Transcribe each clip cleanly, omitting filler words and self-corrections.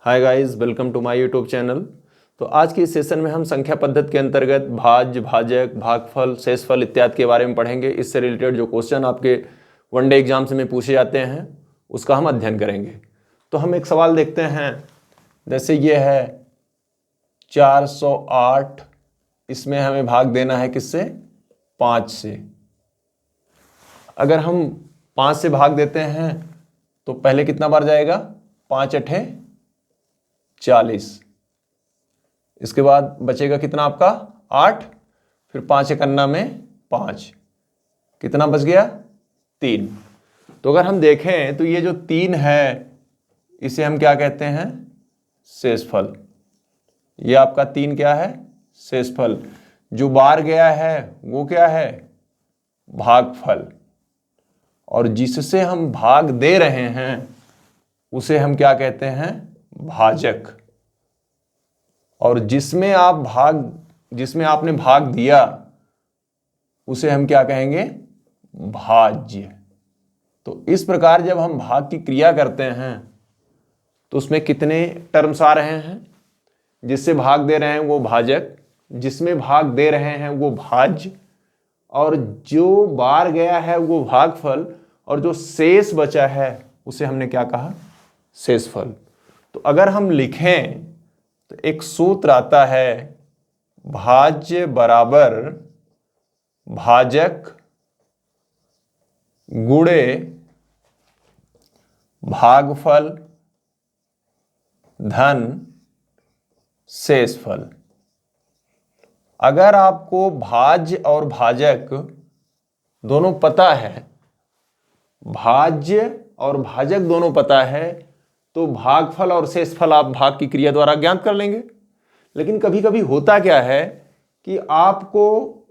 Hi guys, welcome to my YouTube channel. तो आज की इस सेशन में हम संख्या पद्धति के अंतर्गत भाज्य, भाजक, भागफल, शेषफल इत्यादि के बारे में पढ़ेंगे। इससे रिलेटेड जो क्वेश्चन आपके वनडे एग्जाम्स में पूछे जाते हैं उसका हम अध्ययन करेंगे। तो हम एक सवाल देखते हैं, जैसे ये है 408, इसमें हमें भाग देना है किससे? 5 से। अगर हम 5 से भाग देते हैं तो पहले कितना बार जाएगा? 5 अठे 40। इसके बाद बचेगा कितना आपका? 8। फिर 5 एकन्ना में 5, कितना बच गया? 3। तो अगर हम देखें तो ये जो 3 है इसे हम क्या कहते हैं? शेषफल। ये आपका 3 क्या है? शेषफल। जो बार गया है वो क्या है? भागफल। और जिससे हम भाग दे रहे हैं उसे हम क्या कहते हैं? भाजक। और जिसमें आपने भाग दिया उसे हम क्या कहेंगे? भाज्य। तो इस प्रकार जब हम भाग की क्रिया करते हैं तो उसमें कितने टर्म्स आ रहे हैं? जिससे भाग दे रहे हैं वो भाजक, जिसमें भाग दे रहे हैं वो भाज्य, और जो बार गया है वो भागफल, और जो शेष बचा है उसे हमने क्या कहा? शेषफल। तो अगर हम लिखें तो एक सूत्र आता है, भाज्य बराबर भाजक गुणे भागफल धन शेषफल। अगर आपको भाज्य और भाजक दोनों पता है, भाज्य और भाजक दोनों पता है, तो भागफल और शेषफल आप भाग की क्रिया द्वारा ज्ञात कर लेंगे। लेकिन कभी कभी होता क्या है कि आपको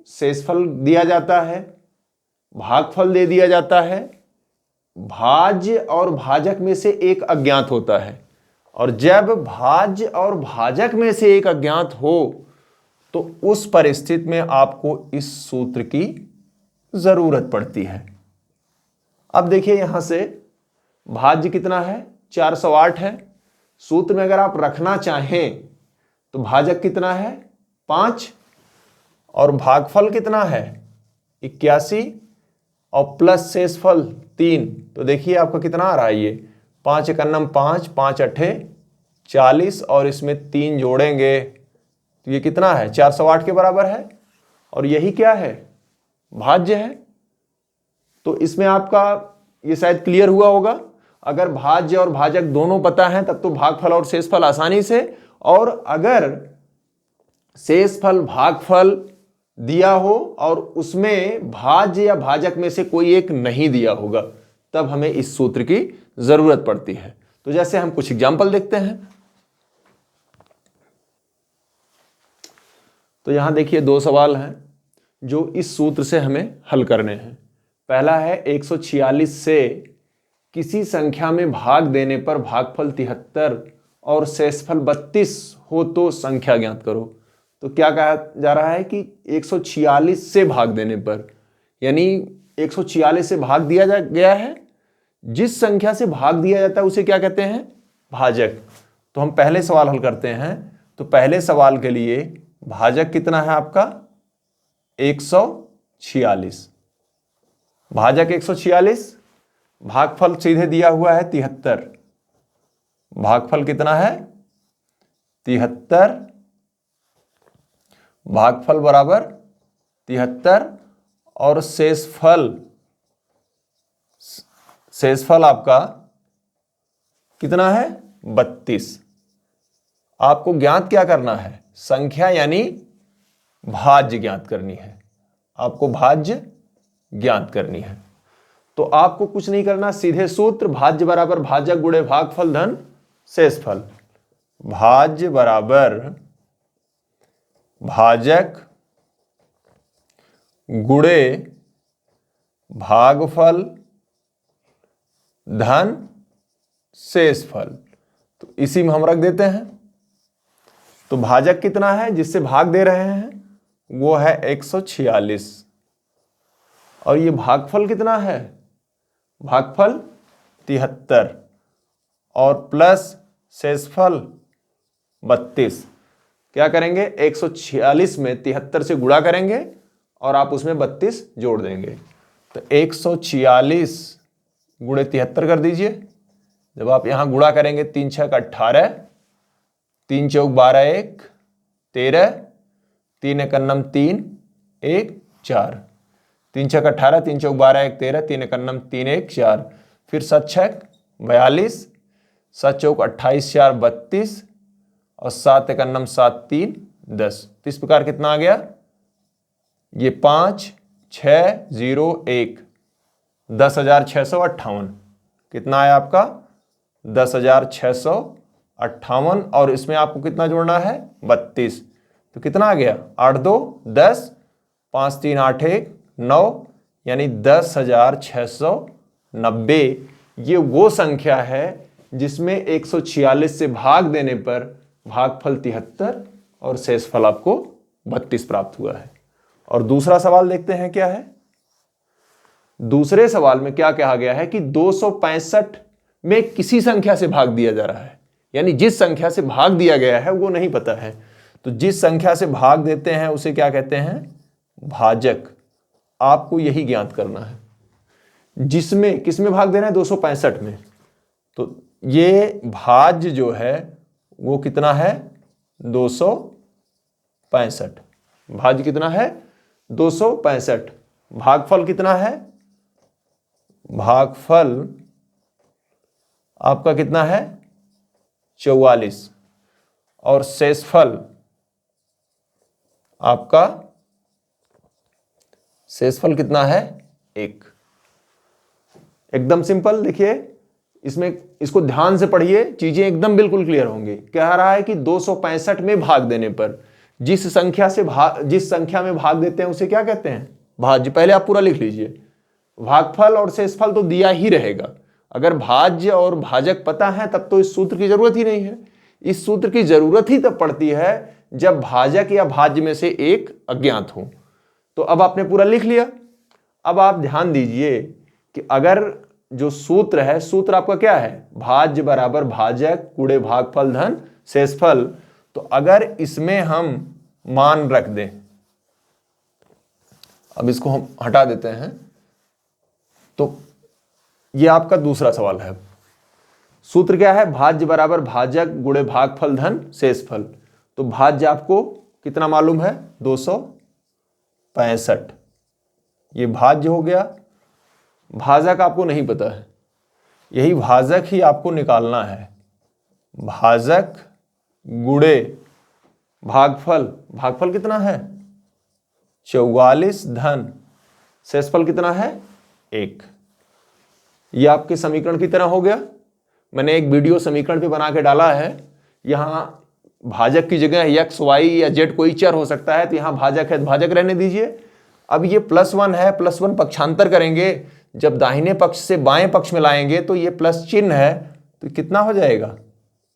शेषफल दिया जाता है, भागफल दे दिया जाता है, भाज्य और भाजक में से एक अज्ञात होता है। और जब भाज्य और भाजक में से एक अज्ञात हो तो उस परिस्थिति में आपको इस सूत्र की जरूरत पड़ती है। अब देखिए यहां से भाज्य कितना है? 408 है। सूत्र में अगर आप रखना चाहें तो भाजक कितना है? 5। और भागफल कितना है? 81। और प्लस शेषफल 3। तो देखिए आपका कितना आ रहा है? ये 5 एकन्नम 5, 5 अठे 40, और इसमें 3 जोड़ेंगे तो ये कितना है? 408 के बराबर है। और यही क्या है? भाज्य है। तो इसमें आपका ये शायद क्लियर हुआ होगा। अगर भाज्य और भाजक दोनों पता है तब तो भागफल और शेषफल आसानी से, और अगर शेषफल भागफल दिया हो और उसमें भाज्य या भाजक में से कोई एक नहीं दिया होगा तब हमें इस सूत्र की जरूरत पड़ती है। तो जैसे हम कुछ एग्जाम्पल देखते हैं। तो यहां देखिए 2 सवाल हैं जो इस सूत्र से हमें हल करने हैं। पहला है 146 से किसी संख्या में भाग देने पर भागफल 73 और शेषफल 32 हो तो संख्या ज्ञात करो। तो क्या कहा जा रहा है कि 146 से भाग देने पर, यानी 146 से भाग दिया गया है, जिस संख्या से भाग दिया जाता है उसे क्या कहते हैं? भाजक। तो हम पहले सवाल हल करते हैं। तो पहले सवाल के लिए भाजक कितना है आपका? 146। भाजक 146, भागफल सीधे दिया हुआ है 73। भागफल कितना है? 73। भागफल बराबर 73, और शेषफल आपका कितना है? 32। आपको ज्ञात क्या करना है? संख्या यानी भाज्य ज्ञात करनी है। आपको भाज्य ज्ञात करनी है। तो आपको कुछ नहीं करना, सीधे सूत्र भाज्य बराबर भाजक गुणे भागफल धन शेषफल। भाज्य बराबर भाजक गुणे भागफल धन शेषफल। तो इसी में हम रख देते हैं। तो भाजक कितना है जिससे भाग दे रहे हैं? वो है 146। और ये भागफल कितना है? भागफल 73, और प्लस शेषफल 32। क्या करेंगे, 146 में 73 से गुणा करेंगे और आप उसमें 32 जोड़ देंगे। तो 146 गुणे 73 कर दीजिए। जब आप यहां गुणा करेंगे 3 6 18, 3 चौक 12 1 13, 3 एक 3 1 4, 3 6 18, 3 चौक 12 1 13, 3 एक 3 1 4, फिर 7 6 42, 7 चौक 28 4 32 और 7 एक 7 3 10। तो इस प्रकार कितना आ गया, ये 5 6 0 1 10,658। कितना आया आपका, 10,658। और इसमें आपको कितना जोड़ना है, 32। तो कितना आ गया, 8 2 10, 5 3 8 1 9, यानी 10,690। ये वो संख्या है जिसमें 146 से भाग देने पर भागफल 73 और शेषफल आपको 32 प्राप्त हुआ है। और दूसरा सवाल देखते हैं क्या है। दूसरे सवाल में क्या कहा गया है कि 265 में किसी संख्या से भाग दिया जा रहा है, यानी जिस संख्या से भाग दिया गया है वो नहीं पता है। तो जिस संख्या से भाग देते हैं उसे क्या कहते हैं, भाजक। आपको यही ज्ञात करना है, जिसमें किसमें भाग देना है, 265 में। तो ये भाज्य जो है वो कितना है, 265। भाज्य कितना है, 265। भागफल कितना है, भागफल आपका कितना है, 44। और शेषफल आपका, शेषफल कितना है, 1। एकदम सिंपल। देखिए इसमें, इसको ध्यान से पढ़िए, चीजें एकदम बिल्कुल क्लियर होंगी। कह रहा है कि 265 में भाग देने पर जिस संख्या में भाग देते हैं उसे क्या कहते हैं, भाज्य। पहले आप पूरा लिख लीजिए। भागफल और शेषफल तो दिया ही रहेगा। अगर भाज्य और भाजक पता है तब तो इस सूत्र की जरूरत ही नहीं है। इस सूत्र की जरूरत ही तब पड़ती है जब भाजक या भाज्य में से एक अज्ञात हो। तो अब आपने पूरा लिख लिया। अब आप ध्यान दीजिए कि अगर जो सूत्र है, सूत्र आपका क्या है, भाज्य बराबर भाजक गुणे भागफल धन शेषफल। तो अगर इसमें हम मान रख दें, अब इसको हम हटा देते हैं, तो ये आपका दूसरा सवाल है। सूत्र क्या है, भाज्य बराबर भाजक गुणे भागफल धन शेषफल। तो भाज्य आपको कितना मालूम है, 265। ये भाज्य हो गया। भाजक आपको नहीं पता है, यही भाजक ही आपको निकालना है। भाजक गुणे भागफल, भागफल कितना है, 44 धन शेषफल कितना है, 1। ये आपके समीकरण की तरह हो गया। मैंने एक वीडियो समीकरण पे बना के डाला है। यहां भाजक की जगह x y या z कोई चर हो सकता है, तो यहां भाजक है, भाजक रहने दीजिए। अब ये +1 है, +1 पक्षांतर करेंगे, जब दाहिने पक्ष से बाएं पक्ष में लाएंगे तो ये प्लस चिन्ह है, तो कितना हो जाएगा,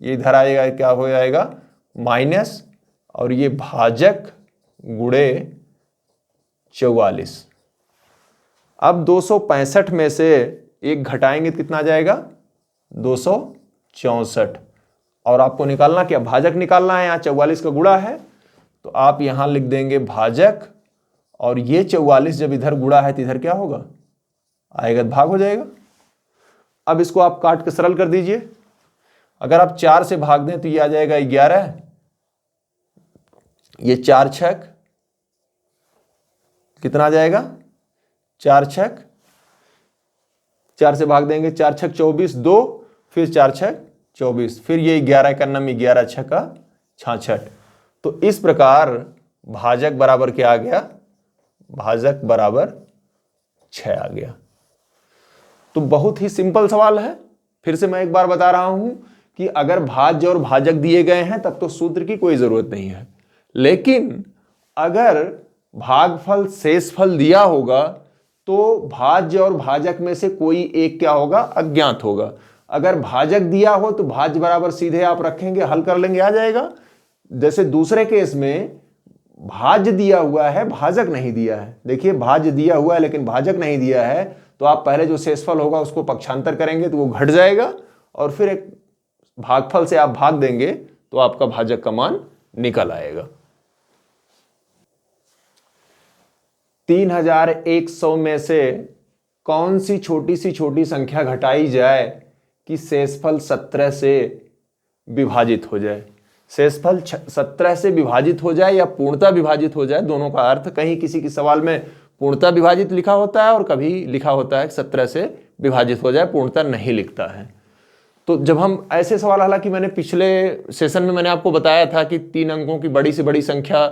ये इधर आएगा, क्या हो जाएगा, माइनस। और ये भाजक गुणे 44। अब 265 में से 1 घटाएंगे तो कितना आ जाएगा, 264। और आपको निकालना क्या, भाजक निकालना है। यहाँ 44 का गुणा है तो आप यहां लिख देंगे भाजक, और ये 44 जब इधर गुणा है तो इधर क्या होगा, आएगा, भाग हो जाएगा। अब इसको आप काट के सरल कर दीजिए। अगर आप 4 से भाग दें तो ये आ जाएगा 11, ये 4 छक कितना आ जाएगा, 4 छक, 4 से भाग देंगे, 4 छक 24, 2, फिर 4 छक 24, फिर ये 11 का नम 11 छका 66। तो इस प्रकार भाजक बराबर क्या आ गया, भाजक बराबर 6 आ गया। तो बहुत ही सिंपल सवाल है। फिर से मैं एक बार बता रहा हूं कि अगर भाज्य और भाजक दिए गए हैं तब तो सूत्र की कोई जरूरत नहीं है, लेकिन अगर भागफल शेषफल दिया होगा तो भाज्य और भाजक में से कोई एक क्या होगा, अज्ञात होगा। अगर भाजक दिया हो तो भाज्य बराबर सीधे आप रखेंगे, हल कर लेंगे, आ जाएगा। जैसे दूसरे केस में भाज्य दिया हुआ है, भाजक नहीं दिया है। देखिए भाज्य दिया हुआ है लेकिन भाजक नहीं दिया है, तो आप पहले जो शेषफल होगा उसको पक्षांतर करेंगे तो वो घट जाएगा, और फिर एक भागफल से आप भाग देंगे तो आपका भाजक का मान निकल आएगा। 3100 में से कौन सी छोटी संख्या घटाई जाए कि शेषफल 17 से विभाजित हो जाए। शेषफल 17 से विभाजित हो जाए या पूर्णतः विभाजित हो जाए, दोनों का अर्थ, कहीं किसी सवाल में पूर्णतः विभाजित लिखा होता है और कभी लिखा होता है 17 से विभाजित हो जाए, पूर्णतः नहीं लिखता है। तो जब हम ऐसे सवाल, हालांकि मैंने पिछले सेशन में मैंने आपको बताया था कि 3 अंकों की बड़ी से बड़ी संख्या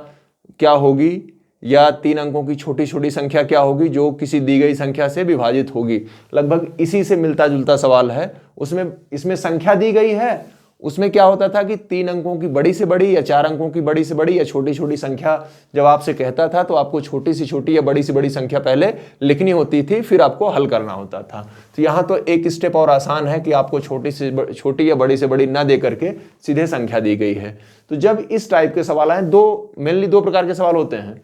क्या होगी या 3 अंकों की छोटी छोटी संख्या क्या होगी जो किसी दी गई संख्या से विभाजित होगी, लगभग इसी से मिलता जुलता सवाल है। उसमें इसमें संख्या दी गई है, उसमें क्या होता था कि 3 अंकों की बड़ी से बड़ी या 4 अंकों की बड़ी से बड़ी या छोटी छोटी संख्या जब आपसे कहता था तो आपको छोटी से छोटी या बड़ी से बड़ी संख्या पहले लिखनी होती थी, फिर आपको हल करना होता था। तो यहाँ तो एक स्टेप और आसान है कि आपको छोटी से छोटी या बड़ी से बड़ी ना दे करके सीधे संख्या दी गई है। तो जब इस टाइप के सवाल आए, मेनली 2 प्रकार के सवाल होते हैं।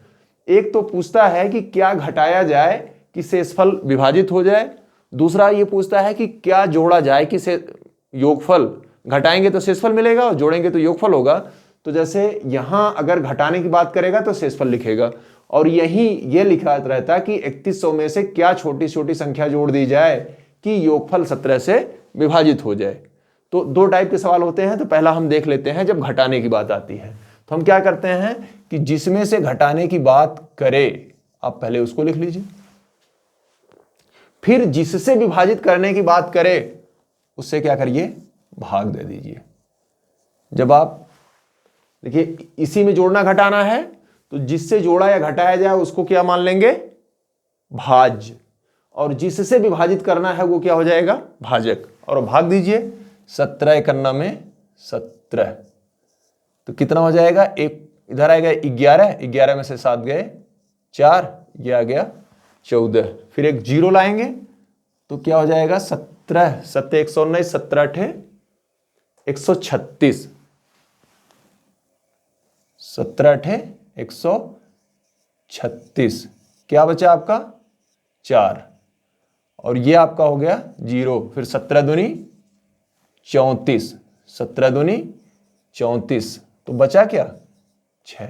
एक तो पूछता है कि क्या घटाया जाए कि शेषफल विभाजित हो जाए, दूसरा ये पूछता है कि क्या जोड़ा जाए कि योगफल, घटाएंगे तो शेषफल मिलेगा और जोड़ेंगे तो योगफल होगा। तो जैसे यहां अगर घटाने की बात करेगा तो शेषफल लिखेगा, और यही ये लिखा रहता कि 3100 में से क्या छोटी छोटी संख्या जोड़ दी जाए कि योगफल 17 से विभाजित हो जाए। तो 2 टाइप के सवाल होते हैं। तो पहला हम देख लेते हैं, जब घटाने की बात आती है तो हम क्या करते हैं कि जिसमें से घटाने की बात करे आप पहले उसको लिख लीजिए, फिर जिससे विभाजित करने की बात करे उससे क्या करिए, भाग दे दीजिए। जब आप देखिए इसी में जोड़ना घटाना है तो जिससे जोड़ा या घटाया जाए उसको क्या मान लेंगे, भाज्य, और जिससे विभाजित करना है वो क्या हो जाएगा, भाजक। और भाग दीजिए, 17 कन्ना में 17, तो कितना हो जाएगा, एक इधर आएगा 11, 11 में से 7 गए 4, ये आ गया 14, फिर एक 0 लाएंगे तो क्या हो जाएगा 17, 7 119, 17 8 136, 17 8 136, क्या बचा आपका 4, और ये आपका हो गया 0, फिर 17 दूनी 34, 17 दूनी 34, तो बचा क्या 6।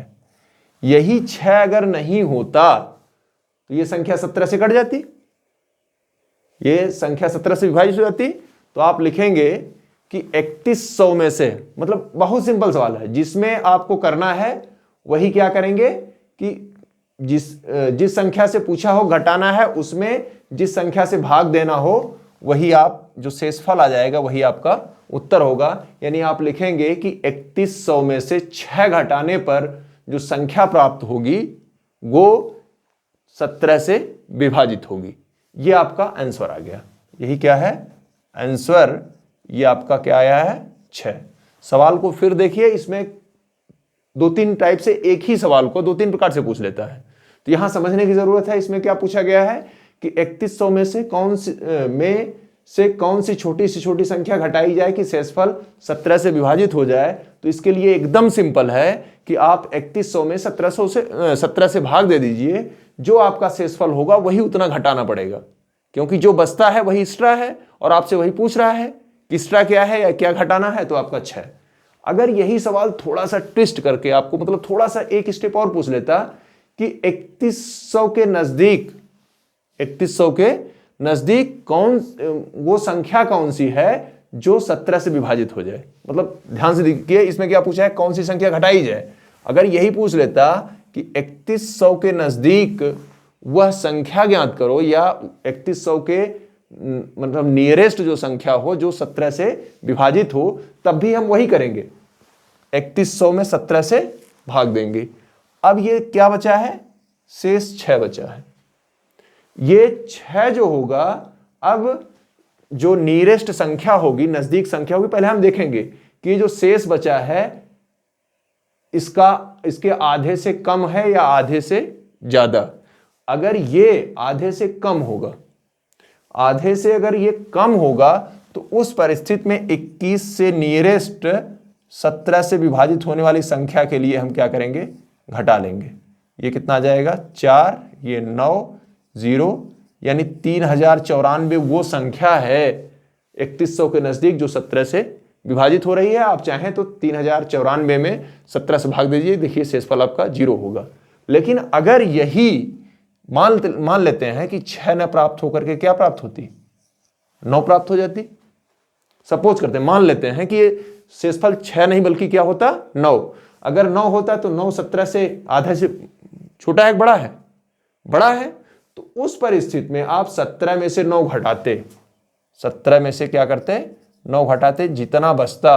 यही 6 अगर नहीं होता तो ये संख्या 17 से कट जाती, ये संख्या 17 से विभाजित हो जाती। तो आप लिखेंगे कि 3100 में से, मतलब बहुत सिंपल सवाल है, जिसमें आपको करना है वही क्या करेंगे कि जिस संख्या से पूछा हो घटाना है उसमें जिस संख्या से भाग देना हो वही आप, जो शेषफल आ जाएगा वही आपका उत्तर होगा। यानी आप लिखेंगे कि 3100 में से 6 घटाने पर जो संख्या प्राप्त होगी वो 17 से विभाजित होगी। ये आपका आंसर आ गया। यही क्या है आंसर, ये आपका क्या आया है 6। सवाल को फिर देखिए, इसमें 2-3 टाइप से एक ही सवाल को 2-3 प्रकार से पूछ लेता है, तो यहां समझने की जरूरत है। इसमें क्या पूछा गया है कि 3100 में से कौन सी छोटी से छोटी संख्या घटाई जाए कि शेषफल 17 से विभाजित हो जाए। तो इसके लिए एकदम सिंपल है कि आप 3100 में 17 से भाग दे दीजिए, जो आपका शेषफल होगा वही उतना घटाना पड़ेगा, क्योंकि जो बचता है वही एक्स्ट्रा है और आपसे वही पूछ रहा है कि एक्स्ट्रा क्या है या क्या घटाना है, तो आपका 6। अगर यही सवाल थोड़ा सा ट्विस्ट करके आपको, मतलब थोड़ा सा एक स्टेप और पूछ लेता कि 3100 के नजदीक कौन वो संख्या कौन सी है जो 17 से विभाजित हो जाए, मतलब ध्यान से देखिए इसमें क्या पूछा है, कौन सी संख्या घटाई जाए। अगर यही पूछ लेता कि 3100 के नजदीक वह संख्या ज्ञात करो, या 3100 के मतलब नियरेस्ट जो संख्या हो जो 17 से विभाजित हो, तब भी हम वही करेंगे, 3100 में 17 से भाग देंगे। अब ये क्या बचा है, शेष 6 बचा है। ये 6 जो होगा, अब जो नियरेस्ट संख्या होगी, नजदीक संख्या होगी, पहले हम देखेंगे कि ये जो शेष बचा है इसके आधे से कम है या आधे से ज्यादा। अगर ये आधे से कम होगा, आधे से अगर ये कम होगा, तो उस परिस्थिति में 21 से नियरेस्ट 17 से विभाजित होने वाली संख्या के लिए हम क्या करेंगे, घटा लेंगे। ये कितना आ जाएगा 4, ये 9, 0, यानी 3094 वो संख्या है 3100 के नजदीक जो 17 से विभाजित हो रही है। आप चाहें तो 3094 में 17 से भाग दीजिए, देखिए शेषफल आपका 0 होगा। लेकिन अगर यही मान लेते हैं कि 6 न प्राप्त होकर के क्या प्राप्त होती, 9 प्राप्त हो जाती। सपोज करते हैं, मान लेते हैं कि ये शेषफल 6 नहीं बल्कि क्या होता, 9। अगर 9 होता तो 9 17 से आधे से छोटा है बड़ा है, बड़ा है। तो उस परिस्थिति में आप 17 में से 9 घटाते, 17 में से क्या करते, 9 घटाते, जितना बचता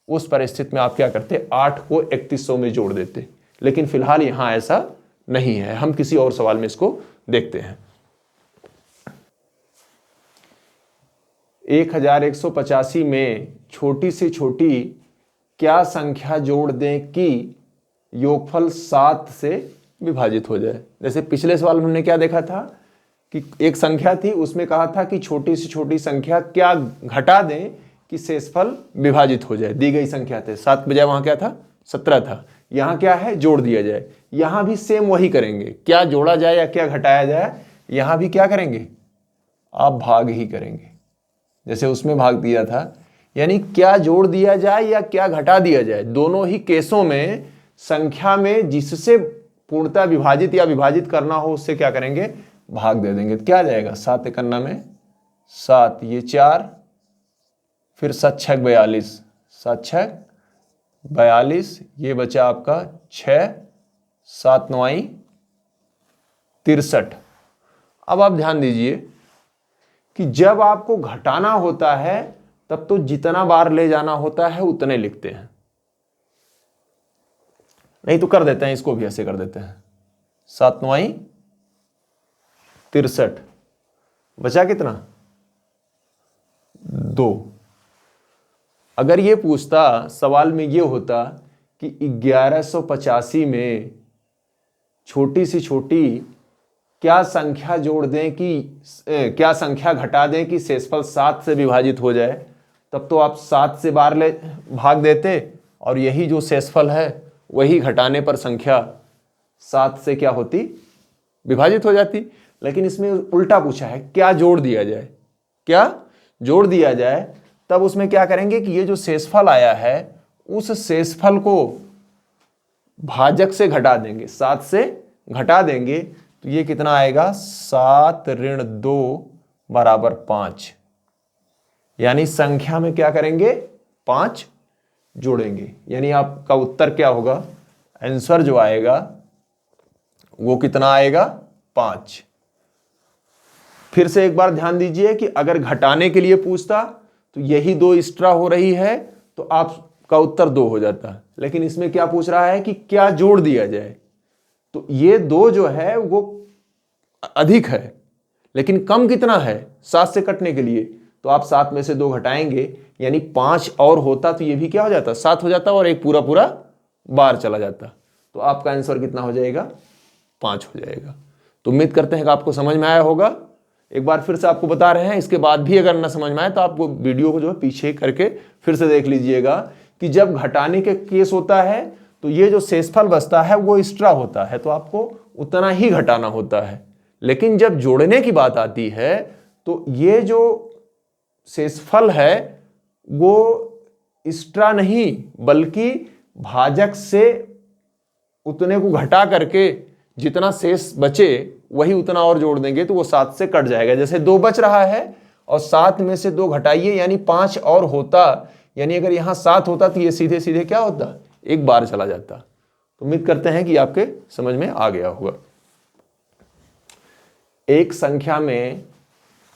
उस परिस्थिति में आप क्या करते, 8 को 3100 में जोड़ देते। लेकिन फिलहाल यहां ऐसा नहीं है, हम किसी और सवाल में इसको देखते हैं। 1185 में छोटी से छोटी क्या संख्या जोड़ दें कि योगफल 7 से विभाजित हो जाए। जैसे पिछले सवाल में हमने क्या देखा था कि एक संख्या थी, उसमें कहा था कि छोटी से छोटी संख्या क्या घटा दें कि शेषफल विभाजित हो जाए। दी गई संख्या थे 7 बजाय वहां क्या था, 17 था। यहां क्या है, जोड़ दिया जाए। यहां भी सेम वही करेंगे, क्या जोड़ा जाए या क्या घटाया जाए, यहां भी क्या करेंगे, आप भाग ही करेंगे जैसे उसमें भाग दिया था। यानी क्या जोड़ दिया जाए या क्या घटा दिया जाए, दोनों ही केसों में संख्या में जिससे पूर्णतः विभाजित या विभाजित करना हो उससे क्या करेंगे, भाग दे देंगे। क्या आ जाएगा, 7 एकन्ना में 7, ये 4, फिर 7 छक 42, 7 छक 42, ये बचा आपका 6, 7 9 63। अब आप ध्यान दीजिए कि जब आपको घटाना होता है तब तो जितना बार ले जाना होता है उतने लिखते हैं, नहीं तो कर देते हैं, इसको भी ऐसे कर देते हैं, 7 9 63, बचा कितना, 2। अगर ये पूछता, सवाल में ये होता कि 1185 में छोटी से छोटी क्या संख्या जोड़ दें कि क्या संख्या घटा दें कि शेषफल 7 से विभाजित हो जाए, तब तो आप 7 से बार ले भाग देते और यही जो शेषफल है वही घटाने पर संख्या 7 से क्या होती, विभाजित हो जाती। लेकिन इसमें उल्टा पूछा है, क्या जोड़ दिया जाए, क्या जोड़ दिया जाए। तब उसमें क्या करेंगे कि ये जो शेषफल आया है उस शेषफल को भाजक से घटा देंगे, 7 से घटा देंगे, तो ये कितना आएगा, 7 ऋण 2 बराबर 5। यानी संख्या में क्या करेंगे, 5 जोड़ेंगे। यानी आपका उत्तर क्या होगा, आंसर जो आएगा वो कितना आएगा, 5। फिर से एक बार ध्यान दीजिए कि अगर घटाने के लिए पूछता तो यही 2 एक्स्ट्रा हो रही है तो आपका उत्तर 2 हो जाता। लेकिन इसमें क्या पूछ रहा है कि क्या जोड़ दिया जाए, तो ये 2 जो है वो अधिक है, लेकिन कम कितना है, 7 से कटने के लिए, तो आप 7 में से 2 घटाएंगे, यानी 5 और होता तो ये भी क्या हो जाता, 7 हो जाता और एक पूरा पूरा बार चला जाता। तो आपका आंसर कितना हो जाएगा, 5 हो जाएगा। तो उम्मीद करते हैं कि आपको समझ में आया होगा। एक बार फिर से आपको बता रहे हैं, इसके बाद भी अगर ना समझ में आए तो आपको वीडियो को जो है पीछे करके फिर से देख लीजिएगा कि जब घटाने के केस होता है तो ये जो शेषफल बचता है वो एक्स्ट्रा होता है, तो आपको उतना ही घटाना होता है। लेकिन जब जोड़ने की बात आती है तो ये जो शेषफल है वो एक्स्ट्रा नहीं बल्कि भाजक से उतने को घटा करके जितना शेष बचे वही उतना और जोड़ देंगे तो वो 7 से कट जाएगा। जैसे 2 बच रहा है और 7 में से 2 घटाइए यानी 5 और होता, यानी अगर यहां 7 होता तो ये सीधे सीधे क्या होता, एक बार चला जाता। तो उम्मीद करते हैं कि आपके समझ में आ गया होगा। एक संख्या में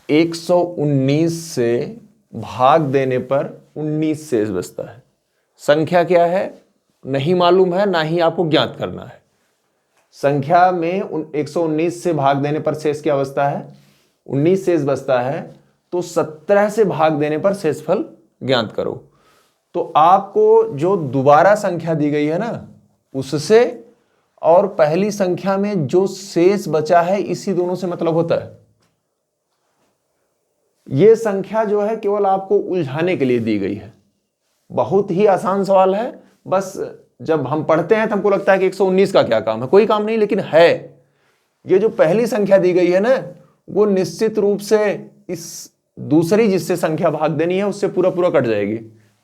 119 से भाग देने पर 19 शेष बचता है। संख्या क्या है नहीं मालूम है, ना ही आपको ज्ञात करना है। संख्या में 119 से भाग देने पर शेष क्या बचता है, 19 शेष बचता है। तो 17 से भाग देने पर शेषफल ज्ञात करो। तो आपको जो दोबारा संख्या दी गई है ना उससे और पहली संख्या में जो शेष बचा है इसी दोनों से मतलब होता है। यह संख्या जो है केवल आपको उलझाने के लिए दी गई है। बहुत ही आसान सवाल है, बस जब हम पढ़ते हैं तो हमको लगता है कि 119 का क्या काम है, कोई काम नहीं, लेकिन है। ये जो पहली संख्या दी गई है ना वो निश्चित रूप से इस दूसरी जिससे संख्या भाग देनी है उससे पूरा पूरा कट जाएगी।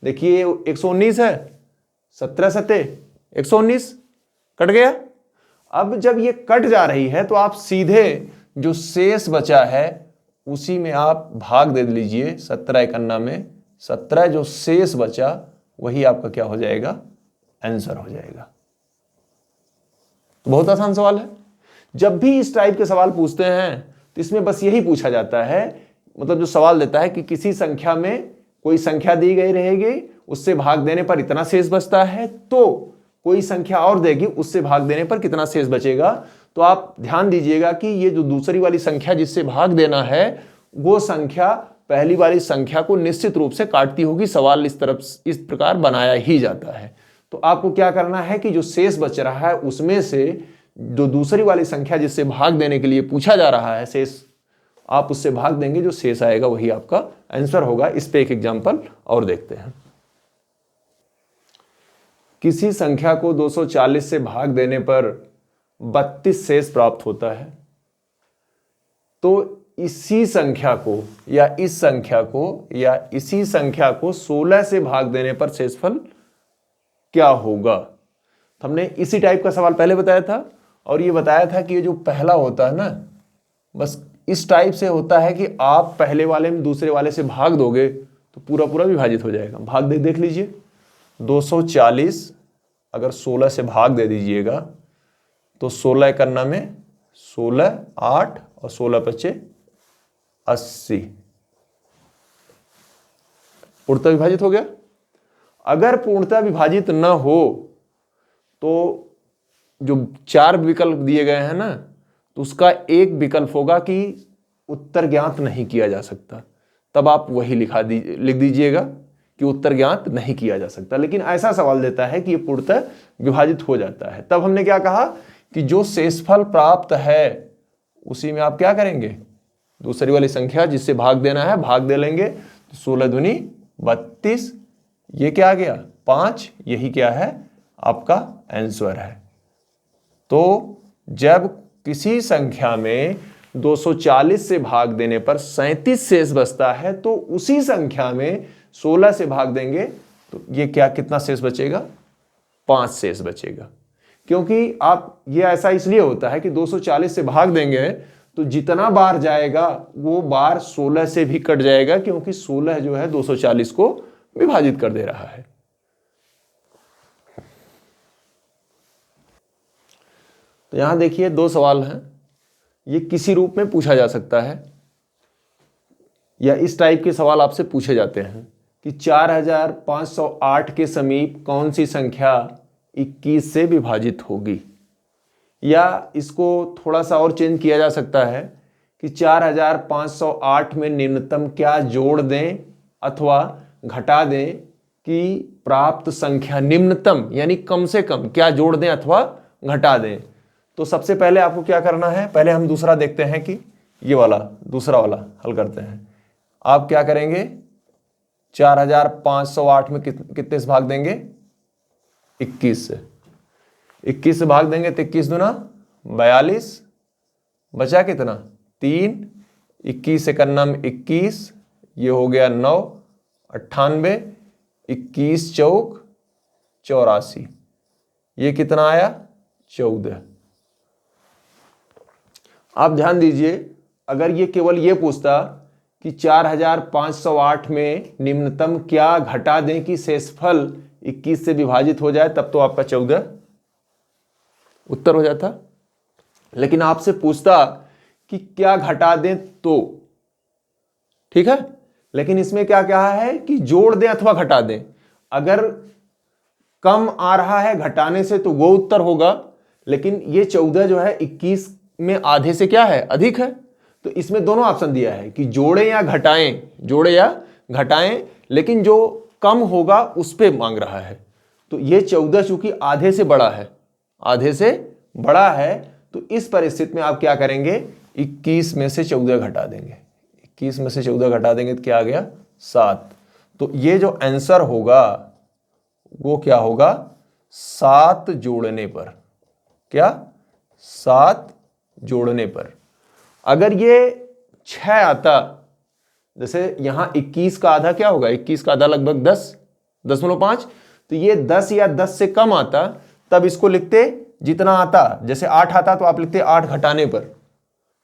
देखिए 119 है, 17 सते 119 कट गया। अब जब ये कट जा रही है तो आप सीधे जो शेष बचा है उसी में आप भाग दे लीजिए 17 में। 17 जो शेष बचा वही आपका क्या हो जाएगा, आंसर हो जाएगा। तो बहुत आसान सवाल है। जब भी इस टाइप के सवाल पूछते हैं तो इसमें बस यही पूछा जाता है, मतलब जो सवाल देता है कि किसी संख्या में कोई संख्या दी गई रहेगी, उससे भाग देने पर इतना शेष बचता है, तो कोई संख्या और देगी, उससे भाग देने पर कितना शेष बचेगा। तो आप ध्यान दीजिएगा कि ये जो दूसरी वाली संख्या जिससे भाग देना है वो संख्या पहली वाली संख्या को निश्चित रूप से काटती होगी। सवाल इस प्रकार बनाया ही जाता है। तो आपको क्या करना है कि जो शेष बच रहा है उसमें से जो दूसरी वाली संख्या जिससे भाग देने के लिए पूछा जा रहा है शेष, आप उससे भाग देंगे, जो शेष आएगा वही आपका आंसर होगा। इस पे एक एग्जांपल और देखते हैं। किसी संख्या को 240 से भाग देने पर 32 शेष प्राप्त होता है, तो इसी संख्या को या इस संख्या को या इसी संख्या को 16 से भाग देने पर शेषफल क्या होगा। तो हमने इसी टाइप का सवाल पहले बताया था और ये बताया था कि ये जो पहला होता है ना, बस इस टाइप से होता है कि आप पहले वाले में दूसरे वाले से भाग दोगे तो पूरा पूरा विभाजित हो जाएगा। भाग देख लीजिए, 240 अगर 16 से भाग दे दीजिएगा तो 16 में 16, 8 और 16 बचे 80, पूर्णतः विभाजित हो गया। अगर पूर्णतः विभाजित न हो तो जो 4 विकल्प दिए गए हैं ना, तो उसका एक विकल्प होगा कि उत्तर ज्ञात नहीं किया जा सकता। तब आप वही लिख दीजिएगा कि उत्तर ज्ञात नहीं किया जा सकता। लेकिन ऐसा सवाल देता है कि ये पूर्णतः विभाजित हो जाता है, तब हमने क्या कहा कि जो शेषफल प्राप्त है उसी में आप क्या करेंगे, दूसरी वाली संख्या जिससे भाग देना है भाग दे लेंगे। तो 16 दूनी 32, ये क्या आ गया 5, यही क्या है आपका आंसर है। तो जब किसी संख्या में 240 से भाग देने पर 37 शेष बचता है तो उसी संख्या में 16 से भाग देंगे तो ये क्या कितना शेष बचेगा, 5 शेष बचेगा। क्योंकि आप ये ऐसा इसलिए होता है कि 240 से भाग देंगे तो जितना बार जाएगा वो बार 16 से भी कट जाएगा, क्योंकि 16 जो है 240 को विभाजित कर दे रहा है। तो यहां देखिए 2 सवाल हैं, ये किसी रूप में पूछा जा सकता है या इस टाइप के सवाल आपसे पूछे जाते हैं कि 4508 के समीप कौन सी संख्या 21 से विभाजित होगी। या इसको थोड़ा सा और चेंज किया जा सकता है कि 4508 में निम्नतम क्या जोड़ दें अथवा घटा दें कि प्राप्त संख्या निम्नतम यानी कम से कम क्या जोड़ दें अथवा घटा दें। तो सबसे पहले आपको क्या करना है, पहले हम दूसरा देखते हैं कि ये वाला दूसरा वाला हल करते हैं। आप क्या करेंगे, 4508 में कितने से भाग देंगे, 21 से। 21 से भाग देंगे तो 21 दूना 42, बचा कितना 3, 21 से करना में 21, ये हो गया 9, 98, 21 चौक 84, ये कितना आया 14। आप ध्यान दीजिए, अगर ये केवल ये पूछता कि 4508 में निम्नतम क्या घटा दें कि शेषफल 21 से विभाजित हो जाए, तब तो आपका 14 उत्तर हो जाता। लेकिन आपसे पूछता कि क्या घटा दें तो, ठीक है, लेकिन इसमें क्या कहा है कि जोड़ दें अथवा घटा दें। अगर कम आ रहा है घटाने से तो वो उत्तर होगा, लेकिन ये 14 जो है 21 में आधे से क्या है अधिक है, तो इसमें दोनों ऑप्शन दिया है कि जोड़े या घटाएं, जोड़े या घटाएं, लेकिन जो कम होगा उस पे मांग रहा है। तो ये 14 चूंकि आधे से बड़ा है, आधे से बड़ा है, तो इस परिस्थिति में आप क्या करेंगे, 21 में से 14 घटा देंगे। 21 में से 14 घटा देंगे तो क्या आ गया 7। तो ये जो आंसर होगा वो क्या होगा, 7 जोड़ने पर, क्या 7 जोड़ने पर। अगर ये 6 आता, जैसे यहां 21 का आधा क्या होगा, 21 का आधा लगभग 10, 10.5। तो ये 10 या 10 से कम आता तब इसको लिखते जितना आता, जैसे 8 आता तो आप लिखते 8 घटाने पर,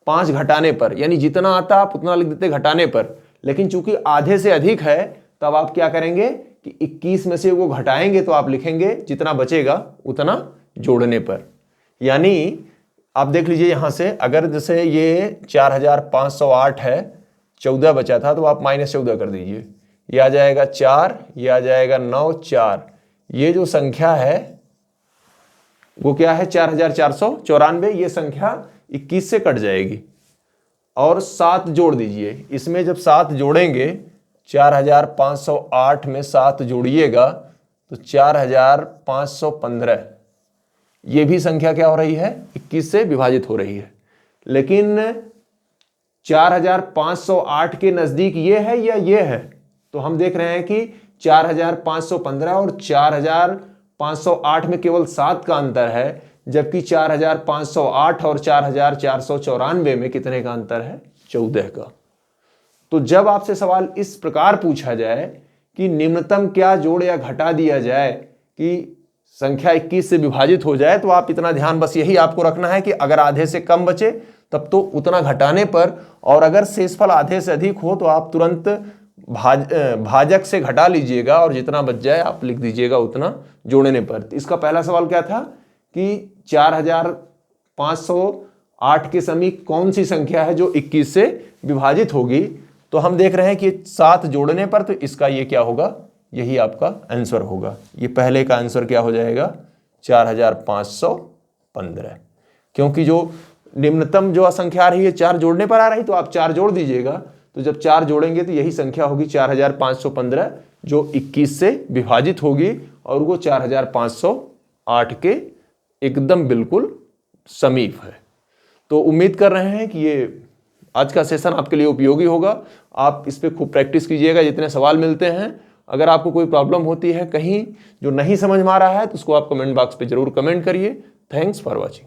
5 घटाने पर, यानी जितना आता आप उतना लिख देते घटाने पर। लेकिन चूंकि आधे से अधिक है तब आप क्या करेंगे कि 21 में से वो घटाएंगे तो आप लिखेंगे जितना बचेगा उतना जोड़ने पर। यानी आप देख लीजिए यहां से, अगर जैसे ये 4508 है, 14 बचा था तो आप -14 कर दीजिए, ये आ जाएगा 4, ये आ जाएगा 9, 4। ये जो संख्या है वो क्या है 4494, ये संख्या 21 से कट जाएगी और 7 जोड़ दीजिए। इसमें जब 7 जोड़ेंगे, 4508 में 7 जोड़िएगा तो 4515, ये भी संख्या क्या हो रही है 21 से विभाजित हो रही है। लेकिन 4508 के नजदीक ये है या ये है, तो हम देख रहे हैं कि 4515 और 4508 में केवल 7 का अंतर है, जबकि 4508 और 4494 में कितने का अंतर है 14 का। तो जब आपसे सवाल इस प्रकार पूछा जाए कि निम्नतम क्या जोड़ या घटा दिया जाए कि संख्या 21 से विभाजित हो जाए, तो आप इतना ध्यान बस यही आपको रखना है कि अगर आधे से कम बचे तब तो उतना घटाने पर, और अगर शेषफल आधे से अधिक हो तो आप तुरंत भाजक से घटा लीजिएगा और जितना बच जाए आप लिख दीजिएगा उतना जोड़ने पर। इसका पहला सवाल क्या था कि 4508 के समीप कौन सी संख्या है जो 21 से विभाजित होगी, तो हम देख रहे हैं कि 7 जोड़ने पर, तो इसका ये क्या होगा, यही आपका आंसर होगा। ये पहले का आंसर क्या हो जाएगा 4515, क्योंकि जो निम्नतम जो संख्या आ रही है 4 जोड़ने पर आ रही, तो आप 4 जोड़ दीजिएगा, तो जब 4 जोड़ेंगे तो यही संख्या होगी 4515 जो 21 से विभाजित होगी, और वो 4508 के एकदम बिल्कुल समीप है। तो उम्मीद कर रहे हैं कि ये आज का सेशन आपके लिए उपयोगी होगा। आप इस पर खूब प्रैक्टिस कीजिएगा जितने सवाल मिलते हैं। अगर आपको कोई प्रॉब्लम होती है कहीं जो नहीं समझ में आ रहा है तो उसको आप कमेंट बॉक्स पे जरूर कमेंट करिए। Thanks for watching.